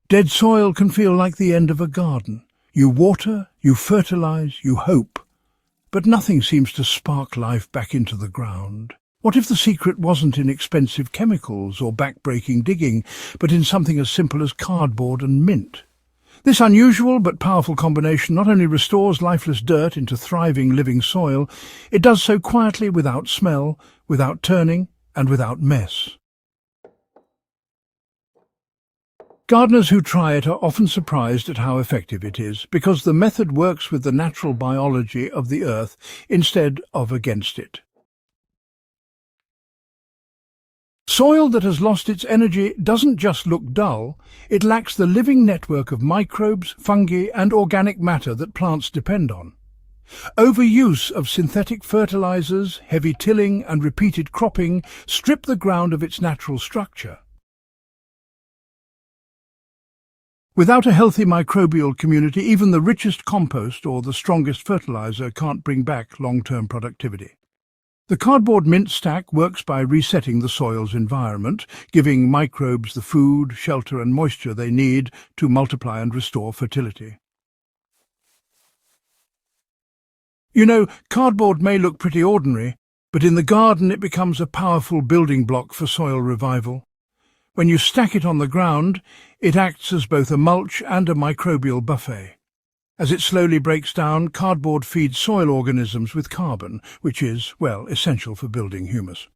Dead soil can feel like the end of a garden. You water, you fertilize, you hope, but nothing seems to spark life back into the ground. What if the secret wasn't in expensive chemicals or back-breaking digging, but in something as simple as cardboard and mint? This unusual but powerful combination not only restores lifeless dirt into thriving living soil, it does so quietly, without smell, without turning, and without mess. Gardeners who try it are often surprised at how effective it is, because the method works with the natural biology of the earth instead of against it. Soil that has lost its energy doesn't just look dull, it lacks the living network of microbes, fungi and organic matter that plants depend on. Overuse of synthetic fertilizers, heavy tilling and repeated cropping strip the ground of its natural structure. Without a healthy microbial community, even the richest compost or the strongest fertilizer can't bring back long-term productivity. The cardboard mint stack works by resetting the soil's environment, giving microbes the food, shelter and moisture they need to multiply and restore fertility. You know, cardboard may look pretty ordinary, but in the garden it becomes a powerful building block for soil revival. When you stack it on the ground, it acts as both a mulch and a microbial buffet. As it slowly breaks down, cardboard feeds soil organisms with carbon, which is, well, essential for building humus.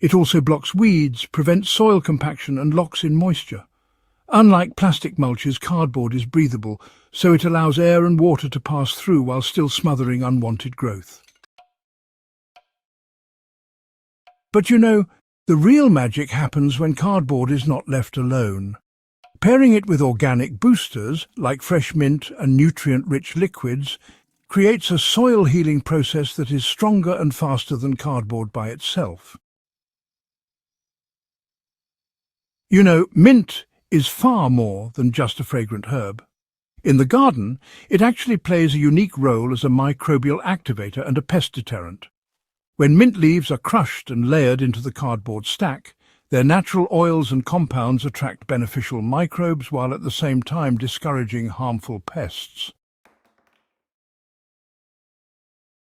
It also blocks weeds, prevents soil compaction and locks in moisture. Unlike plastic mulches, cardboard is breathable, so it allows air and water to pass through while still smothering unwanted growth. But you know, the real magic happens when cardboard is not left alone. Pairing it with organic boosters, like fresh mint and nutrient-rich liquids, creates a soil-healing process that is stronger and faster than cardboard by itself. You know, mint is far more than just a fragrant herb. In the garden, it actually plays a unique role as a microbial activator and a pest deterrent. When mint leaves are crushed and layered into the cardboard stack, their natural oils and compounds attract beneficial microbes while at the same time discouraging harmful pests.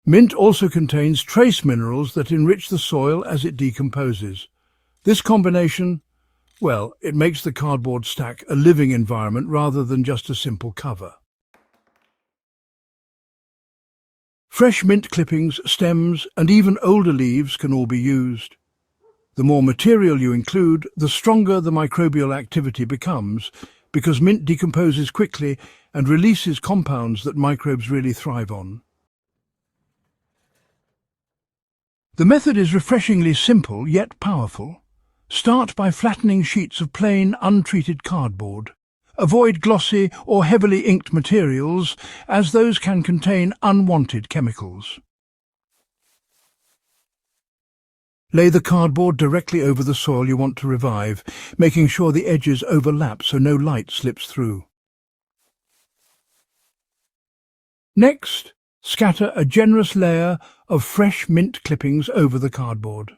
Mint also contains trace minerals that enrich the soil as it decomposes. This combination, well, it makes the cardboard stack a living environment rather than just a simple cover. Fresh mint clippings, stems, and even older leaves can all be used. The more material you include, the stronger the microbial activity becomes, because mint decomposes quickly and releases compounds that microbes really thrive on. The method is refreshingly simple yet powerful. Start by flattening sheets of plain, untreated cardboard. Avoid glossy or heavily inked materials, as those can contain unwanted chemicals. Lay the cardboard directly over the soil you want to revive, making sure the edges overlap so no light slips through. Next, scatter a generous layer of fresh mint clippings over the cardboard.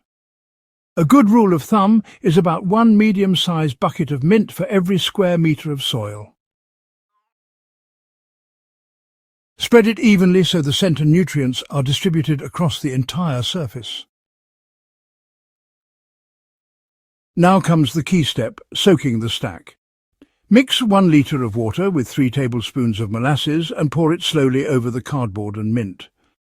A good rule of thumb is about 1 medium-sized bucket of mint for every square metre of soil. Spread it evenly so the scent and nutrients are distributed across the entire surface. Now comes the key step, soaking the stack. Mix 1 litre of water with 3 tablespoons of molasses and pour it slowly over the cardboard and mint.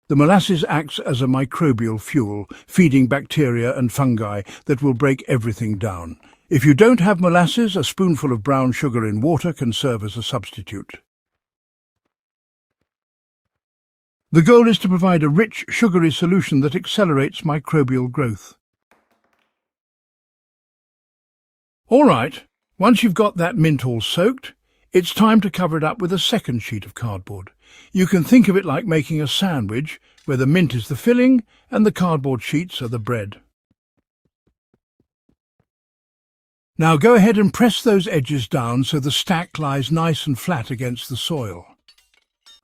The molasses acts as a microbial fuel, feeding bacteria and fungi that will break everything down. If you don't have molasses, a spoonful of brown sugar in water can serve as a substitute. The goal is to provide a rich, sugary solution that accelerates microbial growth. All right, once you've got that mint all soaked, it's time to cover it up with a second sheet of cardboard. You can think of it like making a sandwich, where the mint is the filling and the cardboard sheets are the bread. Now go ahead and press those edges down so the stack lies nice and flat against the soil.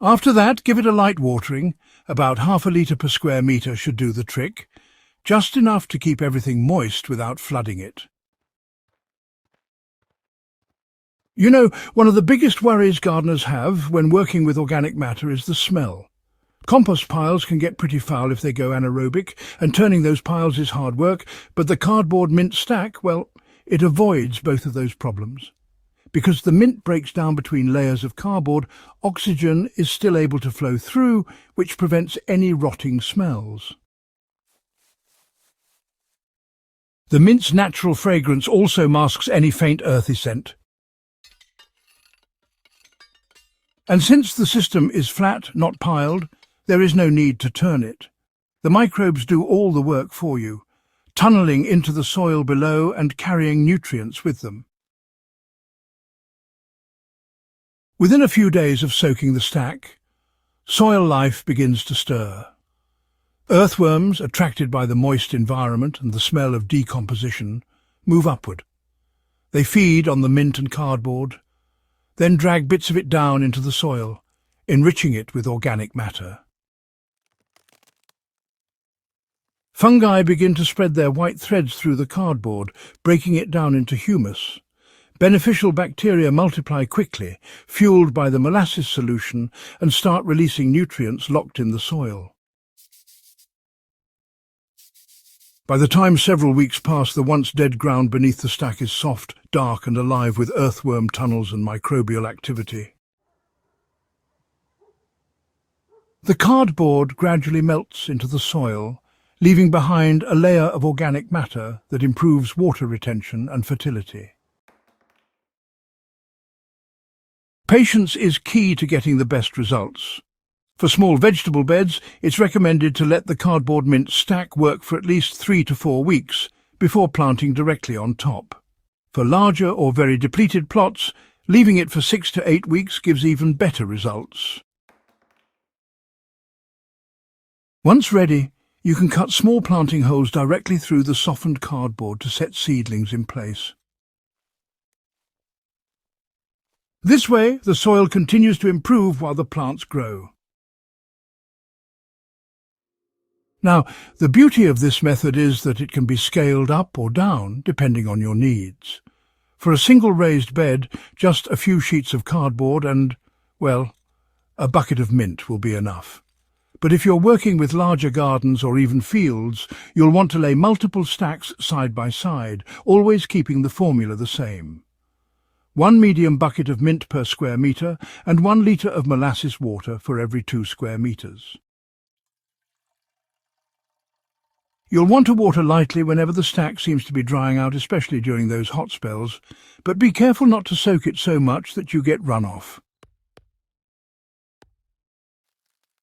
After that, give it a light watering. About ½ litre per square metre should do the trick, just enough to keep everything moist without flooding it. You know, one of the biggest worries gardeners have when working with organic matter is the smell. Compost piles can get pretty foul if they go anaerobic, and turning those piles is hard work, but the cardboard mint stack, well, it avoids both of those problems. Because the mint breaks down between layers of cardboard, oxygen is still able to flow through, which prevents any rotting smells. The mint's natural fragrance also masks any faint earthy scent. And since the system is flat, not piled, there is no need to turn it. The microbes do all the work for you, tunneling into the soil below and carrying nutrients with them. Within a few days of soaking the stack, soil life begins to stir. Earthworms, attracted by the moist environment and the smell of decomposition, move upward. They feed on the mint and cardboard, then drag bits of it down into the soil, enriching it with organic matter. Fungi begin to spread their white threads through the cardboard, breaking it down into humus. Beneficial bacteria multiply quickly, fueled by the molasses solution, and start releasing nutrients locked in the soil. By the time several weeks pass, the once dead ground beneath the stack is soft, dark and alive with earthworm tunnels and microbial activity. The cardboard gradually melts into the soil, leaving behind a layer of organic matter that improves water retention and fertility. Patience is key to getting the best results. For small vegetable beds, it's recommended to let the cardboard mint stack work for at least 3 to 4 weeks before planting directly on top. For larger or very depleted plots, leaving it for 6 to 8 weeks gives even better results. Once ready, you can cut small planting holes directly through the softened cardboard to set seedlings in place. This way, the soil continues to improve while the plants grow. Now, the beauty of this method is that it can be scaled up or down depending on your needs. For a single raised bed, just a few sheets of cardboard and, well, a bucket of mint will be enough. But if you're working with larger gardens or even fields, you'll want to lay multiple stacks side by side, always keeping the formula the same. 1 medium bucket of mint per square metre and 1 litre of molasses water for every 2 square metres. You'll want to water lightly whenever the stack seems to be drying out, especially during those hot spells, but be careful not to soak it so much that you get runoff.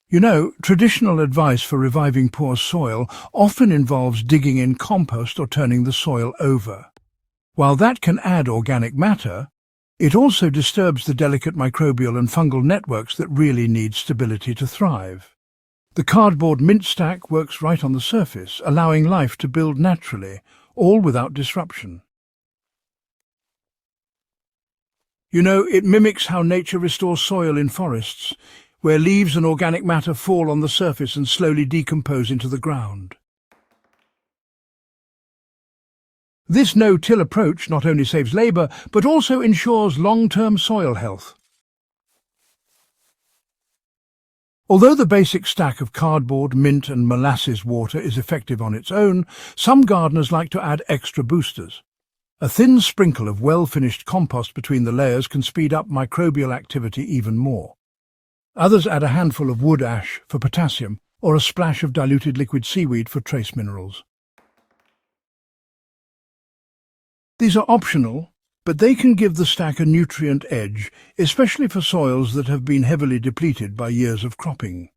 You know, traditional advice for reviving poor soil often involves digging in compost or turning the soil over. While that can add organic matter, it also disturbs the delicate microbial and fungal networks that really need stability to thrive. The cardboard mint stack works right on the surface, allowing life to build naturally, all without disruption. You know, it mimics how nature restores soil in forests, where leaves and organic matter fall on the surface and slowly decompose into the ground. This no-till approach not only saves labour, but also ensures long-term soil health. Although the basic stack of cardboard, mint and molasses water is effective on its own, some gardeners like to add extra boosters. A thin sprinkle of well-finished compost between the layers can speed up microbial activity even more. Others add a handful of wood ash for potassium or a splash of diluted liquid seaweed for trace minerals. These are optional, but they can give the stack a nutrient edge, especially for soils that have been heavily depleted by years of cropping.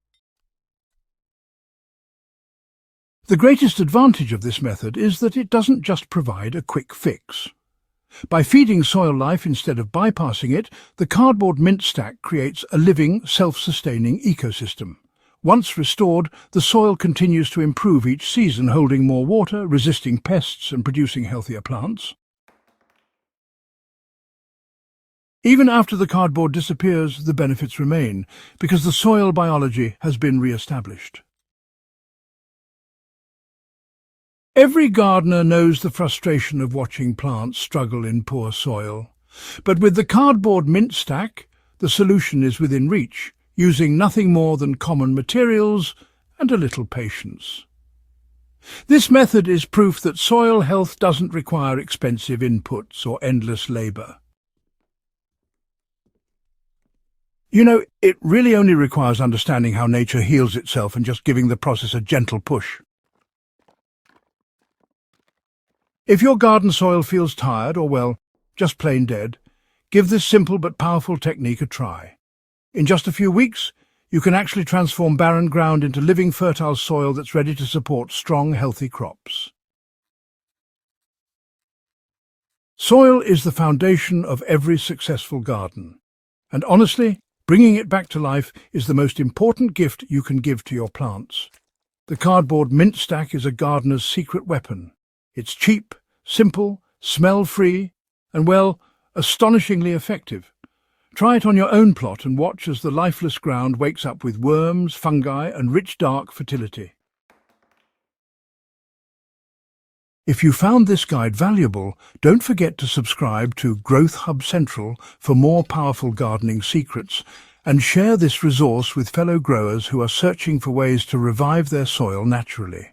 The greatest advantage of this method is that it doesn't just provide a quick fix. By feeding soil life instead of bypassing it, the cardboard mint stack creates a living, self-sustaining ecosystem. Once restored, the soil continues to improve each season, holding more water, resisting pests and producing healthier plants. Even after the cardboard disappears, the benefits remain, because the soil biology has been re-established. Every gardener knows the frustration of watching plants struggle in poor soil. But with the cardboard mint stack, the solution is within reach, using nothing more than common materials and a little patience. This method is proof that soil health doesn't require expensive inputs or endless labour. You know, it really only requires understanding how nature heals itself and just giving the process a gentle push. If your garden soil feels tired or, well, just plain dead, give this simple but powerful technique a try. In just a few weeks, you can actually transform barren ground into living fertile soil that's ready to support strong, healthy crops. Soil is the foundation of every successful garden. And honestly, bringing it back to life is the most important gift you can give to your plants. The cardboard mint stack is a gardener's secret weapon. It's cheap, simple, smell-free, and, well, astonishingly effective. Try it on your own plot and watch as the lifeless ground wakes up with worms, fungi, and rich dark fertility. If you found this guide valuable, don't forget to subscribe to Growth Hub Central for more powerful gardening secrets, and share this resource with fellow growers who are searching for ways to revive their soil naturally.